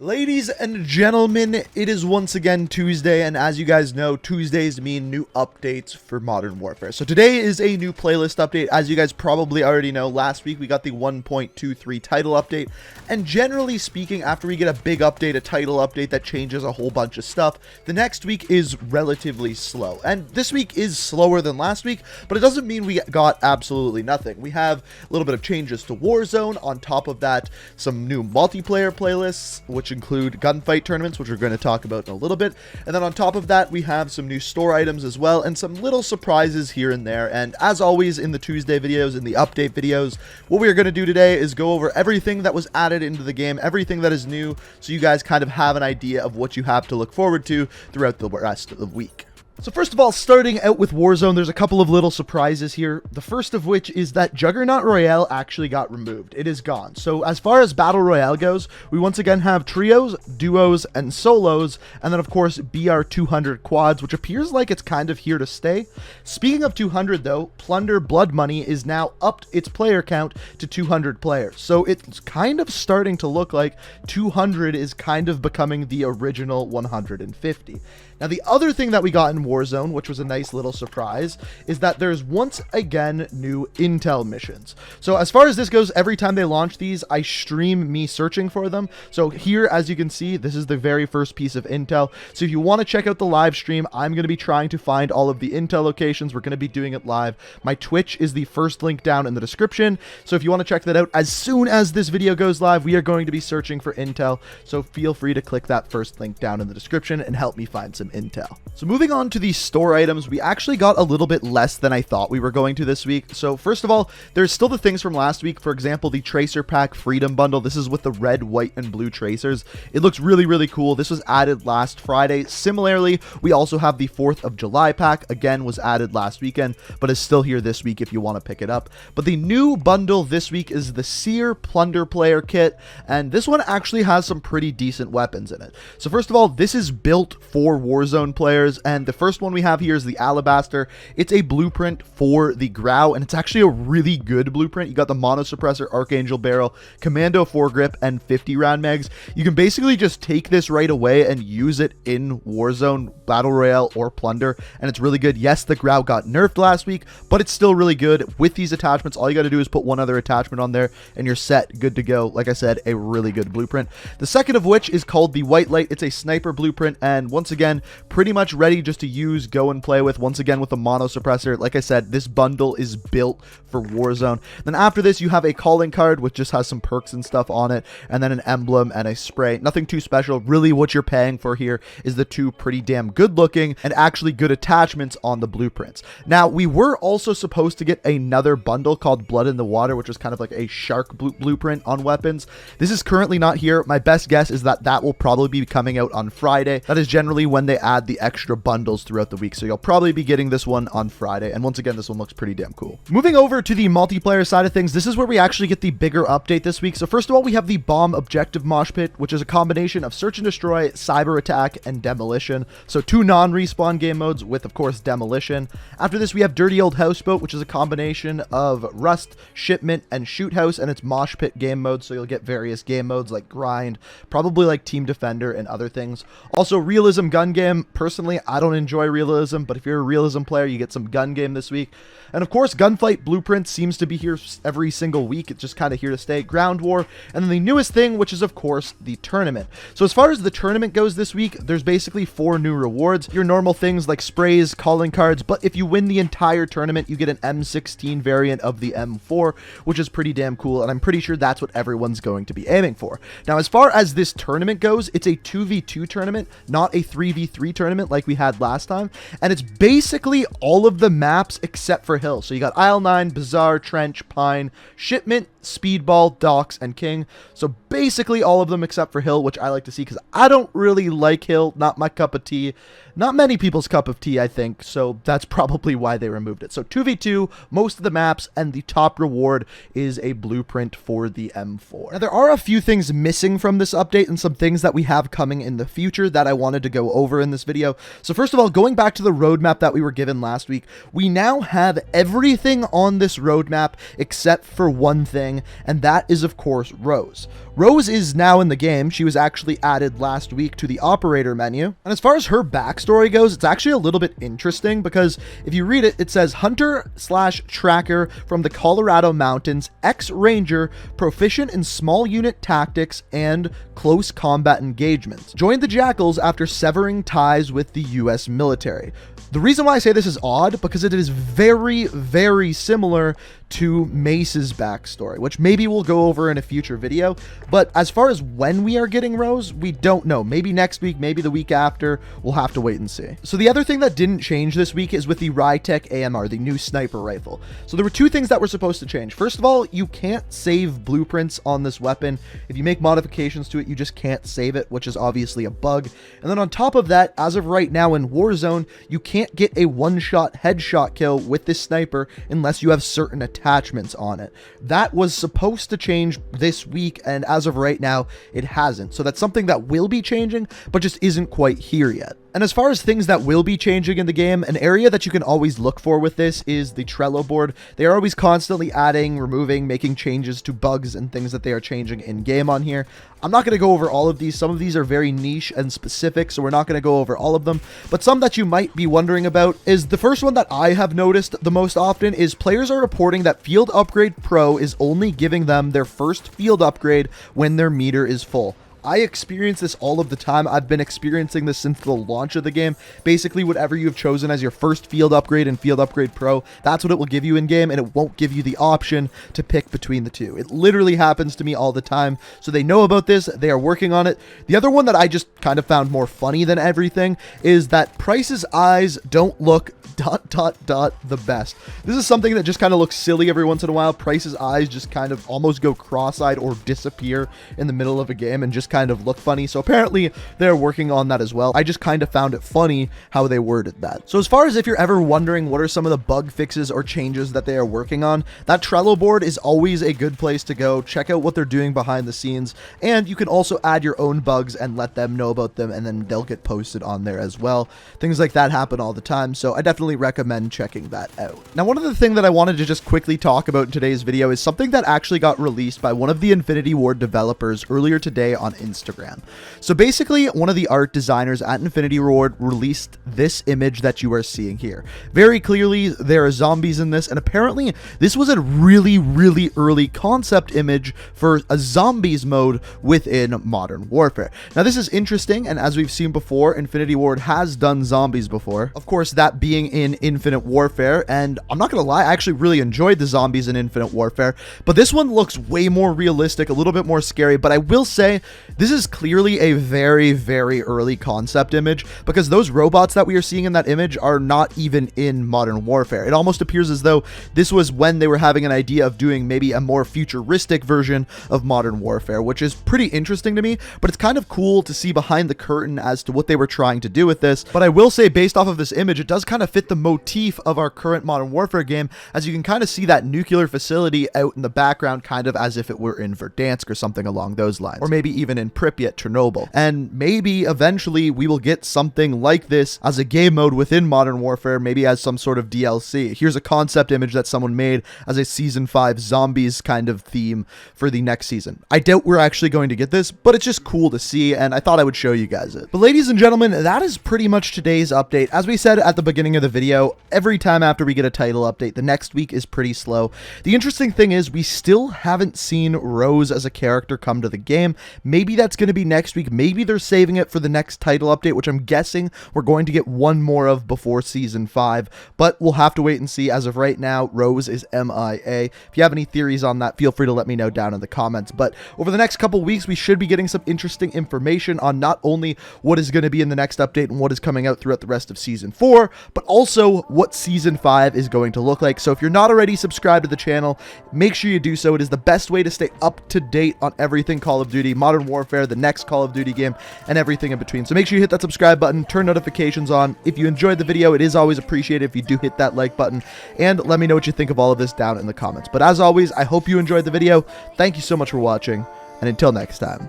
Ladies and gentlemen, it is once again Tuesday, and as you guys know, Tuesdays mean new updates for Modern Warfare. So today is a new playlist update. As you guys probably already know, last week we got the 1.23 title update, and generally speaking, after we get a big update, a title update that changes a whole bunch of stuff, the next week is relatively slow. And this week is slower than last week, but it doesn't mean we got absolutely nothing. We have a little bit of changes to Warzone. On top of that, some new multiplayer playlists, which include gunfight tournaments, which we're going to talk about in a little bit. And then on top of that, we have some new store items as well, and some little surprises here and there. And as always in the Tuesday videos, in the update videos, what we are going to do today is go over everything that was added into the game, everything that is new, so you guys kind of have an idea of what you have to look forward to throughout the rest of the week. So first of all, starting out with Warzone, there's a couple of little surprises here. The first of which is that Juggernaut Royale actually got removed. It is gone. So as far as Battle Royale goes, we once again have trios, duos, and solos, and then of course BR200 quads, which appears like it's kind of here to stay. Speaking of 200 though, Plunder Blood Money is now upped its player count to 200 players. So it's kind of starting to look like 200 is kind of becoming the original 150. Now, the other thing that we got in Warzone, which was a nice little surprise, is that there's once again new intel missions. So as far as this goes, every time they launch these, I stream me searching for them. So here, as you can see, this is the very first piece of intel. So if you want to check out the live stream, I'm going to be trying to find all of the intel locations. We're going to be doing it live. My Twitch is the first link down in the description. So if you want to check that out, as soon as this video goes live, we are going to be searching for intel. So feel free to click that first link down in the description and help me find some intel. So moving on to the store items, we actually got a little bit less than I thought we were going to this week. So first of all, there's still the things from last week. For example, the Tracer Pack Freedom Bundle. This is with the red, white, and blue tracers. It looks really, really cool. This was added last Friday. Similarly, we also have the 4th of July pack. Again, was added last weekend, but is still here this week if you want to pick it up. But the new bundle this week is the Seer Plunder Player Kit, and this one actually has some pretty decent weapons in it. So first of all, this is built for Warzone players, and the first one we have here is the Alabaster. It's a blueprint for the Grau, and it's actually a really good blueprint. You got the Mono Suppressor, Archangel Barrel, Commando foregrip, and 50 round mags. You can basically just take this right away and use it in Warzone, Battle Royale, or Plunder, and it's really good. Yes, the Grau got nerfed last week, but it's still really good. With these attachments, all you got to do is put one other attachment on there, and you're set, good to go. Like I said, a really good blueprint. The second of which is called the White Light. It's a sniper blueprint, and once again, pretty much ready just to use, go and play with. Once again, with a Mono Suppressor. Like I said, this bundle is built for Warzone. Then after this, you have a calling card, which just has some perks and stuff on it, and then an emblem and a spray. Nothing too special. Really, what you're paying for here is the two pretty damn good looking and actually good attachments on the blueprints. Now, we were also supposed to get another bundle called Blood in the Water, which is kind of like a shark blueprint on weapons. This is currently not here. My best guess is that that will probably be coming out on Friday. That is generally when they add the extra bundles throughout the week, so you'll probably be getting this one on Friday. And once again, this one looks pretty damn cool. Moving over to the multiplayer side of things, this is where we actually get the bigger update this week. So first of all, we have the Bomb Objective Mosh Pit, which is a combination of Search and Destroy, Cyber Attack, and Demolition. So two non-respawn game modes with, of course, Demolition. After this, we have Dirty Old Houseboat, which is a combination of Rust, Shipment, and Shoot House, and it's Mosh Pit game mode. So you'll get various game modes like Grind, probably like Team Defender and other things. Also, Realism Gun Game. Personally, I don't enjoy realism, but if you're a realism player, you get some gun game this week. And of course, Gunfight Blueprint seems to be here every single week. It's just kind of here to stay. Ground War, and then the newest thing, which is of course the tournament. So as far as the tournament goes this week, there's basically 4 new rewards. Your normal things like sprays, calling cards, but if you win the entire tournament, you get an M16 variant of the M4, which is pretty damn cool, and I'm pretty sure that's what everyone's going to be aiming for. Now, as far as this tournament goes, it's a 2v2 tournament, not a 3v3 tournament like we had last time, and it's basically all of the maps except for Hill. So you got Isle 9, Bazaar, Trench, Pine, Shipment, Speedball, Docks, and King. So basically all of them except for Hill, which I like to see because I don't really like Hill. Not my cup of tea. Not many people's cup of tea, I think. So that's probably why they removed it. So 2v2, most of the maps, and the top reward is a blueprint for the M4. Now, there are a few things missing from this update and some things that we have coming in the future that I wanted to go over in this video. So first of all, going back to the roadmap that we were given last week, we now have everything on this roadmap except for one thing, thing, and that is, of course, Rose. Rose is now in the game. She was actually added last week to the operator menu. And as far as her backstory goes, it's actually a little bit interesting because if you read it, it says hunter/tracker from the Colorado mountains, ex-ranger, proficient in small unit tactics and close combat engagements. Joined the Jackals after severing ties with the US military. The reason why I say this is odd, because it is very, very similar to Mace's backstory, which maybe we'll go over in a future video. But as far as when we are getting Rose, we don't know. Maybe next week, maybe the week after. We'll have to wait and see. So the other thing that didn't change this week is with the Rytech AMR, the new sniper rifle. So there were two things that were supposed to change. First of all, you can't save blueprints on this weapon. If you make modifications to it, you just can't save it, which is obviously a bug. And then on top of that, as of right now in Warzone, you can't get a one-shot headshot kill with this sniper unless you have certain attachments on it. That was supposed to change this week, and as of right now, it hasn't. So that's something that will be changing, but just isn't quite here yet. And as far as things that will be changing in the game, an area that you can always look for with this is the Trello board. They are always constantly adding, removing, making changes to bugs and things that they are changing in game on here. I'm not going to go over all of these. Some of these are very niche and specific, so we're not going to go over all of them. But some that you might be wondering about is the first one that I have noticed the most often is players are reporting that Field Upgrade Pro is only giving them their first field upgrade when their meter is full. I experience this all of the time. I've been experiencing this since the launch of the game. Basically, whatever you've chosen as your first field upgrade and Field Upgrade Pro, that's what it will give you in game, and it won't give you the option to pick between the two. It literally happens to me all the time, so they know about this. They are working on it. The other one that I just kind of found more funny than everything is that Price's eyes don't look ... the best. This is something that just kind of looks silly every once in a while. Price's eyes just kind of almost go cross-eyed or disappear in the middle of a game and just kind of look funny. So apparently they're working on that as well. I just kind of found it funny how they worded that. So as far as if you're ever wondering what are some of the bug fixes or changes that they are working on, that Trello board is always a good place to go. Check out what they're doing behind the scenes, and you can also add your own bugs and let them know about them, and then they'll get posted on there as well. Things like that happen all the time, so I definitely recommend checking that out. Now, one of the things that I wanted to just quickly talk about in today's video is something that actually got released by one of the Infinity Ward developers earlier today on Instagram. So basically, one of the art designers at Infinity Ward released this image that you are seeing here. Very clearly, there are zombies in this, and apparently this was a really, really early concept image for a zombies mode within Modern Warfare. Now, this is interesting, and as we've seen before, Infinity Ward has done zombies before. Of course, that being in Infinite Warfare, and I'm not gonna lie, I actually really enjoyed the zombies in Infinite Warfare, but this one looks way more realistic, a little bit more scary. But I will say, this is clearly a very, very early concept image, because those robots that we are seeing in that image are not even in Modern Warfare. It almost appears as though this was when they were having an idea of doing maybe a more futuristic version of Modern Warfare, which is pretty interesting to me, but it's kind of cool to see behind the curtain as to what they were trying to do with this. But I will say, based off of this image, it does kind of fit the motif of our current Modern Warfare game, as you can kind of see that nuclear facility out in the background, kind of as if it were in Verdansk or something along those lines, or maybe even in Pripyat, Chernobyl. And maybe eventually we will get something like this as a game mode within Modern Warfare, maybe as some sort of DLC. Here's a concept image that someone made as a Season 5 zombies kind of theme for the next season. I doubt we're actually going to get this, but it's just cool to see, and I thought I would show you guys it. But ladies and gentlemen, that is pretty much today's update. As we said at the beginning of the video, every time after we get a title update, the next week is pretty slow. The interesting thing is we still haven't seen Rose as a character come to the game. Maybe that's going to be next week. Maybe they're saving it for the next title update, which I'm guessing we're going to get one more of before Season 5, but we'll have to wait and see. As of right now, Rose is MIA. If you have any theories on that, feel free to let me know down in the comments. But over the next couple weeks, we should be getting some interesting information on not only what is going to be in the next update and what is coming out throughout the rest of Season 4, but also what Season 5 is going to look like. So if you're not already subscribed to the channel, make sure you do so. It is the best way to stay up to date on everything Call of Duty, Modern Warfare, the next Call of Duty game, and everything in between. So make sure you hit that subscribe button, turn notifications on. If you enjoyed the video, it is always appreciated if you do hit that like button, and let me know what you think of all of this down in the comments. But as always, I hope you enjoyed the video. Thank you so much for watching, and until next time,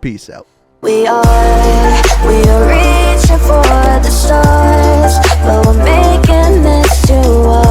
peace out. We are reaching for the stars, but we're making this to us.